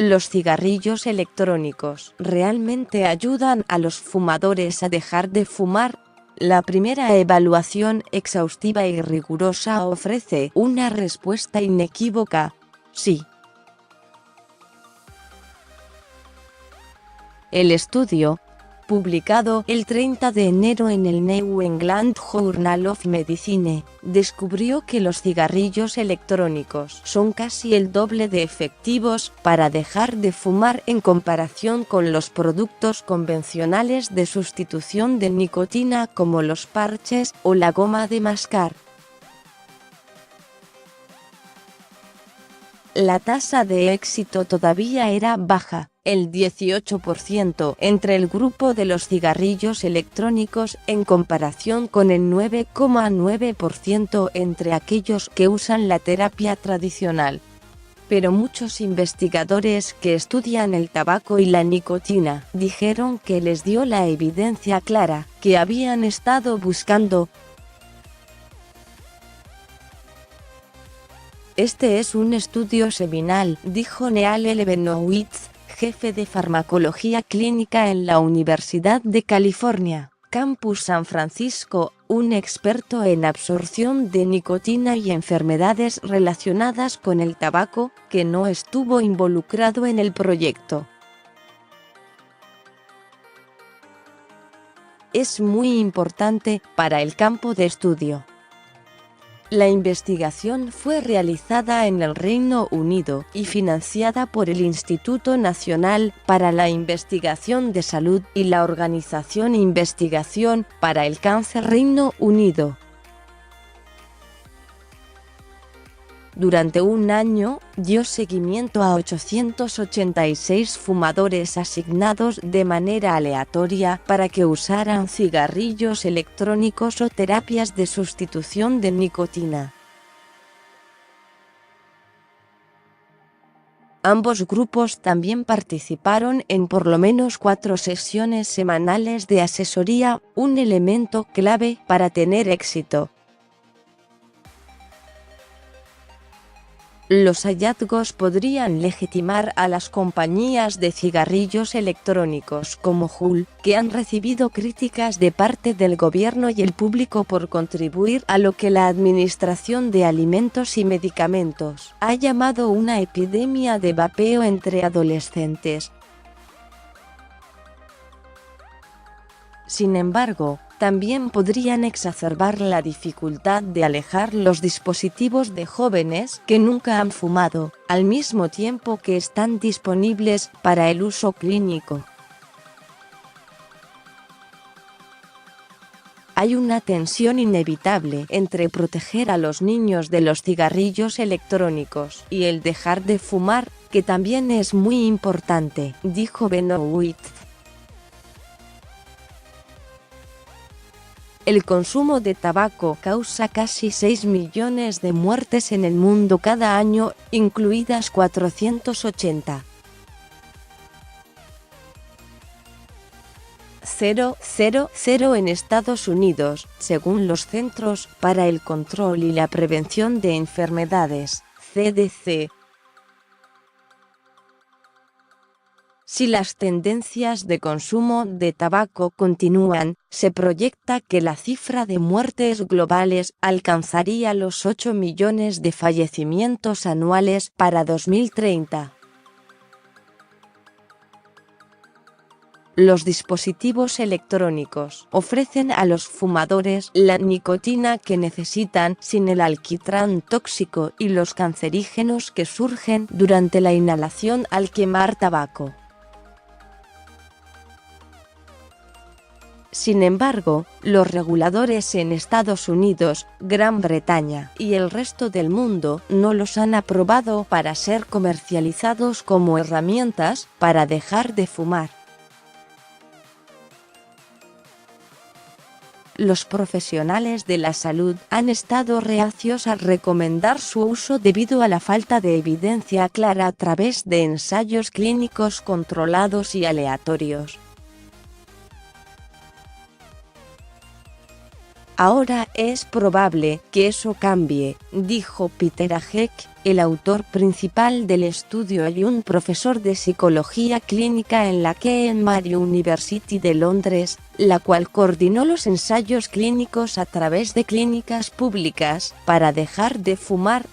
¿Los cigarrillos electrónicos realmente ayudan a los fumadores a dejar de fumar? La primera evaluación exhaustiva y rigurosa ofrece una respuesta inequívoca: sí. El estudio, publicado el 30 de enero en el New England Journal of Medicine, descubrió que los cigarrillos electrónicos son casi el doble de efectivos para dejar de fumar en comparación con los productos convencionales de sustitución de nicotina como los parches o la goma de mascar. La tasa de éxito todavía era baja, el 18% entre el grupo de los cigarrillos electrónicos en comparación con el 9,9% entre aquellos que usan la terapia tradicional. Pero muchos investigadores que estudian el tabaco y la nicotina dijeron que les dio la evidencia clara que habían estado buscando. Este es un estudio seminal, dijo Neal Leibovitz, jefe de farmacología clínica en la Universidad de California, Campus San Francisco, un experto en absorción de nicotina y enfermedades relacionadas con el tabaco, que no estuvo involucrado en el proyecto. Es muy importante para el campo de estudio. La investigación fue realizada en el Reino Unido y financiada por el Instituto Nacional para la Investigación de Salud y la Organización Investigación para el Cáncer Reino Unido. Durante un año, dio seguimiento a 886 fumadores asignados de manera aleatoria para que usaran cigarrillos electrónicos o terapias de sustitución de nicotina. Ambos grupos también participaron en por lo menos 4 sesiones semanales de asesoría, un elemento clave para tener éxito. Los hallazgos podrían legitimar a las compañías de cigarrillos electrónicos como Juul, que han recibido críticas de parte del gobierno y el público por contribuir a lo que la Administración de Alimentos y Medicamentos ha llamado una epidemia de vapeo entre adolescentes. Sin embargo, también podrían exacerbar la dificultad de alejar los dispositivos de jóvenes que nunca han fumado, al mismo tiempo que están disponibles para el uso clínico. Hay una tensión inevitable entre proteger a los niños de los cigarrillos electrónicos y el dejar de fumar, que también es muy importante, dijo Leibovitz. El consumo de tabaco causa casi 6 millones de muertes en el mundo cada año, incluidas 480. 0,000 en Estados Unidos, según los Centros para el Control y la Prevención de Enfermedades, CDC. Si las tendencias de consumo de tabaco continúan, se proyecta que la cifra de muertes globales alcanzaría los 8 millones de fallecimientos anuales para 2030. Los dispositivos electrónicos ofrecen a los fumadores la nicotina que necesitan sin el alquitrán tóxico y los cancerígenos que surgen durante la inhalación al quemar tabaco. Sin embargo, los reguladores en Estados Unidos, Gran Bretaña y el resto del mundo no los han aprobado para ser comercializados como herramientas para dejar de fumar. Los profesionales de la salud han estado reacios a recomendar su uso debido a la falta de evidencia clara a través de ensayos clínicos controlados y aleatorios. Ahora es probable que eso cambie, dijo Peter Hajek, el autor principal del estudio y un profesor de psicología clínica en la Queen Mary University de Londres, la cual coordinó los ensayos clínicos a través de clínicas públicas para dejar de fumar.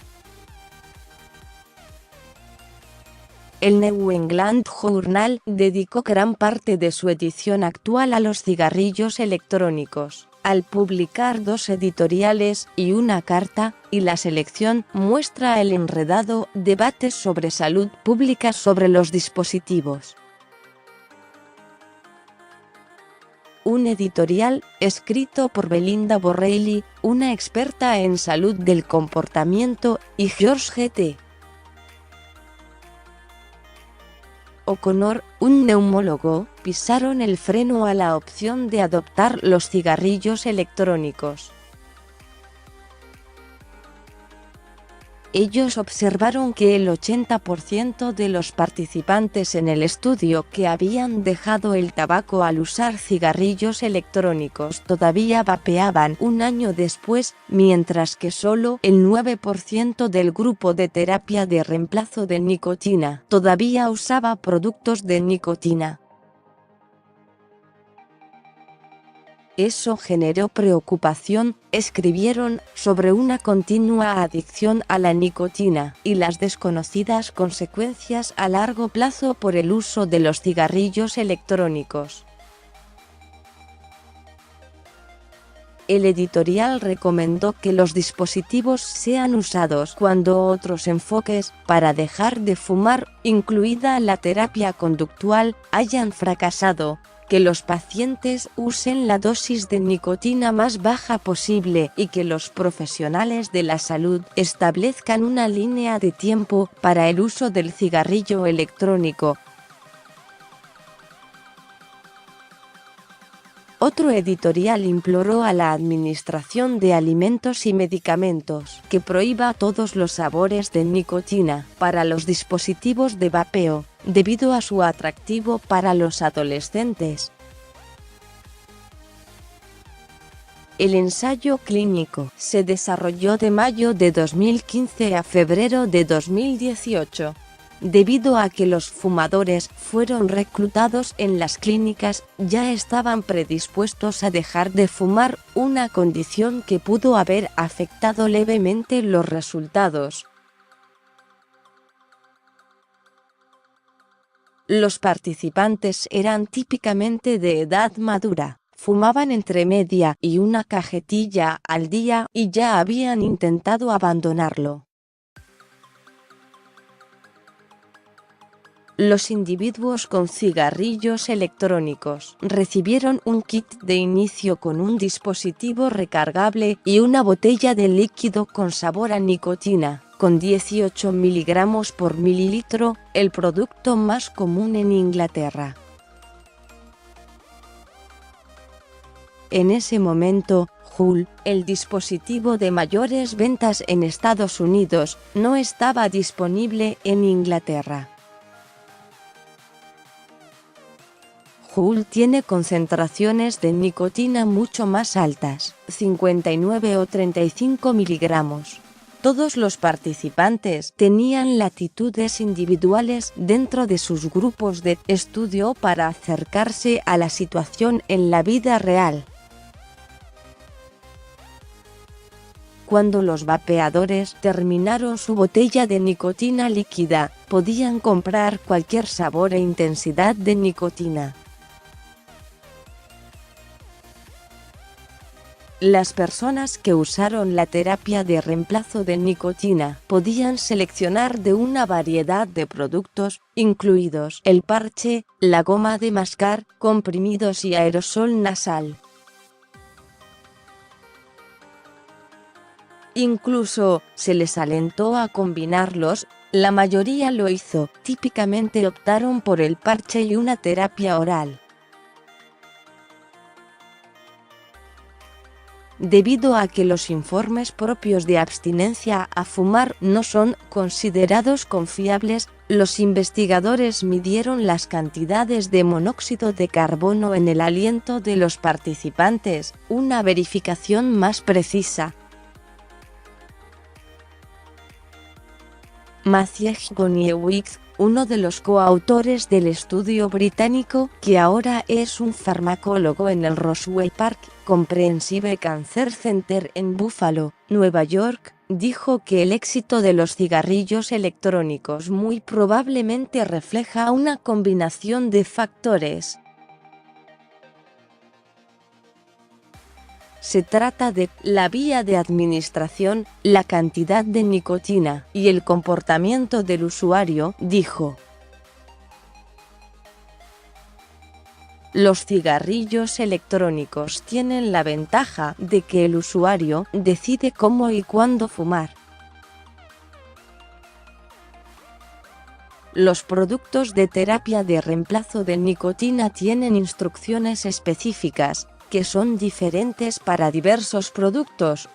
El New England Journal dedicó gran parte de su edición actual a los cigarrillos electrónicos, al publicar 2 editoriales y una carta, y la selección muestra el enredado debate sobre salud pública sobre los dispositivos. Un editorial, escrito por Belinda Borrelli, una experta en salud del comportamiento, y George G.T. O'Connor, un neumólogo, pisaron el freno a la opción de adoptar los cigarrillos electrónicos. Ellos observaron que el 80% de los participantes en el estudio que habían dejado el tabaco al usar cigarrillos electrónicos todavía vapeaban un año después, mientras que solo el 9% del grupo de terapia de reemplazo de nicotina todavía usaba productos de nicotina. Eso generó preocupación, escribieron, sobre una continua adicción a la nicotina y las desconocidas consecuencias a largo plazo por el uso de los cigarrillos electrónicos. El editorial recomendó que los dispositivos sean usados cuando otros enfoques para dejar de fumar, incluida la terapia conductual, hayan fracasado, que los pacientes usen la dosis de nicotina más baja posible y que los profesionales de la salud establezcan una línea de tiempo para el uso del cigarrillo electrónico. Otro editorial imploró a la Administración de Alimentos y Medicamentos que prohíba todos los sabores de nicotina para los dispositivos de vapeo, debido a su atractivo para los adolescentes. El ensayo clínico se desarrolló de mayo de 2015 a febrero de 2018. Debido a que los fumadores fueron reclutados en las clínicas, ya estaban predispuestos a dejar de fumar, una condición que pudo haber afectado levemente los resultados. Los participantes eran típicamente de edad madura, fumaban entre media y una cajetilla al día y ya habían intentado abandonarlo. Los individuos con cigarrillos electrónicos recibieron un kit de inicio con un dispositivo recargable y una botella de líquido con sabor a nicotina, con 18 miligramos por mililitro, el producto más común en Inglaterra. En ese momento, Juul, el dispositivo de mayores ventas en Estados Unidos, no estaba disponible en Inglaterra. Juul tiene concentraciones de nicotina mucho más altas, 59 o 35 miligramos. Todos los participantes tenían latitudes individuales dentro de sus grupos de estudio para acercarse a la situación en la vida real. Cuando los vapeadores terminaron su botella de nicotina líquida, podían comprar cualquier sabor e intensidad de nicotina. Las personas que usaron la terapia de reemplazo de nicotina podían seleccionar de una variedad de productos, incluidos el parche, la goma de mascar, comprimidos y aerosol nasal. Incluso se les alentó a combinarlos, la mayoría lo hizo, típicamente optaron por el parche y una terapia oral. Debido a que los informes propios de abstinencia a fumar no son considerados confiables, Los investigadores midieron las cantidades de monóxido de carbono en el aliento de los participantes, una verificación más precisa. Matthew Goniewicz, uno de los coautores del estudio británico, que ahora es un farmacólogo en el Roswell Park Comprehensive Cancer Center en Buffalo, Nueva York, dijo que el éxito de los cigarrillos electrónicos muy probablemente refleja una combinación de factores. Se trata de la vía de administración, la cantidad de nicotina y el comportamiento del usuario, dijo. Los cigarrillos electrónicos tienen la ventaja de que el usuario decide cómo y cuándo fumar. Los productos de terapia de reemplazo de nicotina tienen instrucciones específicas, que son diferentes para diversos productos.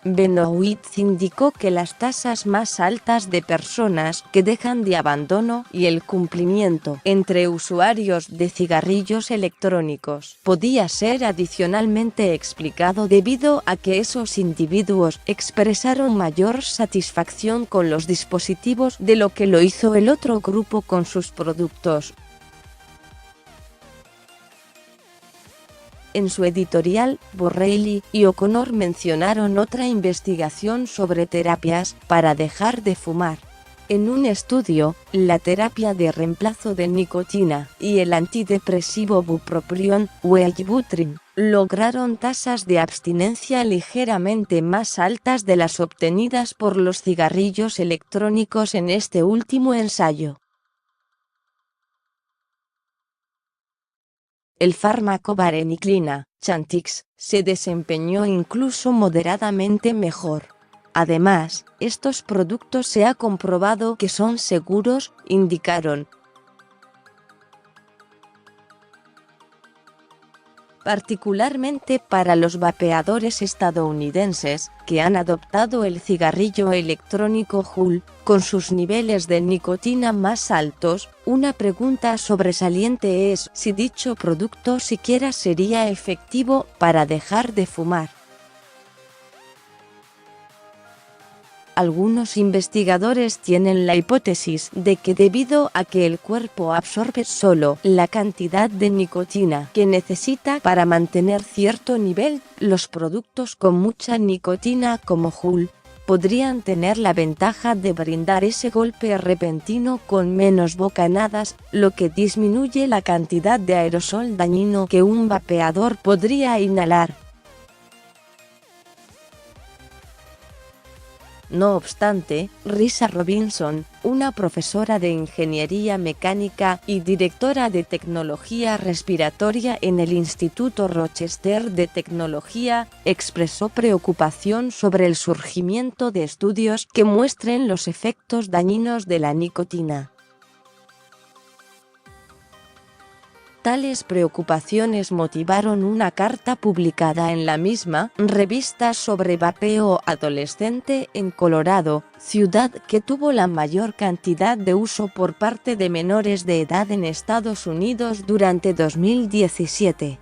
Benowitz indicó que las tasas más altas de personas que dejan de abandono y el cumplimiento entre usuarios de cigarrillos electrónicos podía ser adicionalmente explicado debido a que esos individuos expresaron mayor satisfacción con los dispositivos de lo que lo hizo el otro grupo con sus productos. En su editorial, Borrelli y O'Connor mencionaron otra investigación sobre terapias para dejar de fumar. En un estudio, la terapia de reemplazo de nicotina y el antidepresivo bupropión, Wellbutrin, lograron tasas de abstinencia ligeramente más altas de las obtenidas por los cigarrillos electrónicos en este último ensayo. El fármaco vareniclina, Chantix, se desempeñó incluso moderadamente mejor. Además, estos productos se ha comprobado que son seguros, indicaron. Particularmente para los vapeadores estadounidenses, que han adoptado el cigarrillo electrónico Juul, con sus niveles de nicotina más altos. Una pregunta sobresaliente es si dicho producto siquiera sería efectivo para dejar de fumar. Algunos investigadores tienen la hipótesis de que debido a que el cuerpo absorbe solo la cantidad de nicotina que necesita para mantener cierto nivel, los productos con mucha nicotina como Juul podrían tener la ventaja de brindar ese golpe repentino con menos bocanadas, lo que disminuye la cantidad de aerosol dañino que un vapeador podría inhalar. No obstante, Risa Robinson, una profesora de ingeniería mecánica y directora de tecnología respiratoria en el Instituto Rochester de Tecnología, expresó preocupación sobre el surgimiento de estudios que muestren los efectos dañinos de la nicotina. Tales preocupaciones motivaron una carta publicada en la misma revista sobre vapeo adolescente en Colorado, ciudad que tuvo la mayor cantidad de uso por parte de menores de edad en Estados Unidos durante 2017.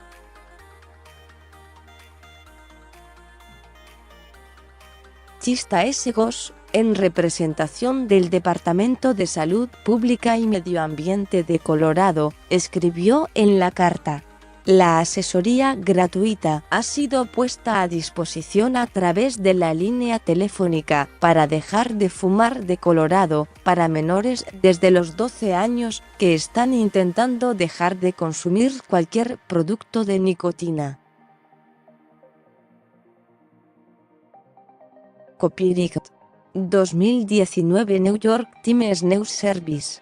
Chista S. Goss, en representación del Departamento de Salud Pública y Medio Ambiente de Colorado, escribió en la carta: la asesoría gratuita ha sido puesta a disposición a través de la línea telefónica para dejar de fumar de Colorado para menores desde los 12 años que están intentando dejar de consumir cualquier producto de nicotina. Copyright 2019 New York Times News Service.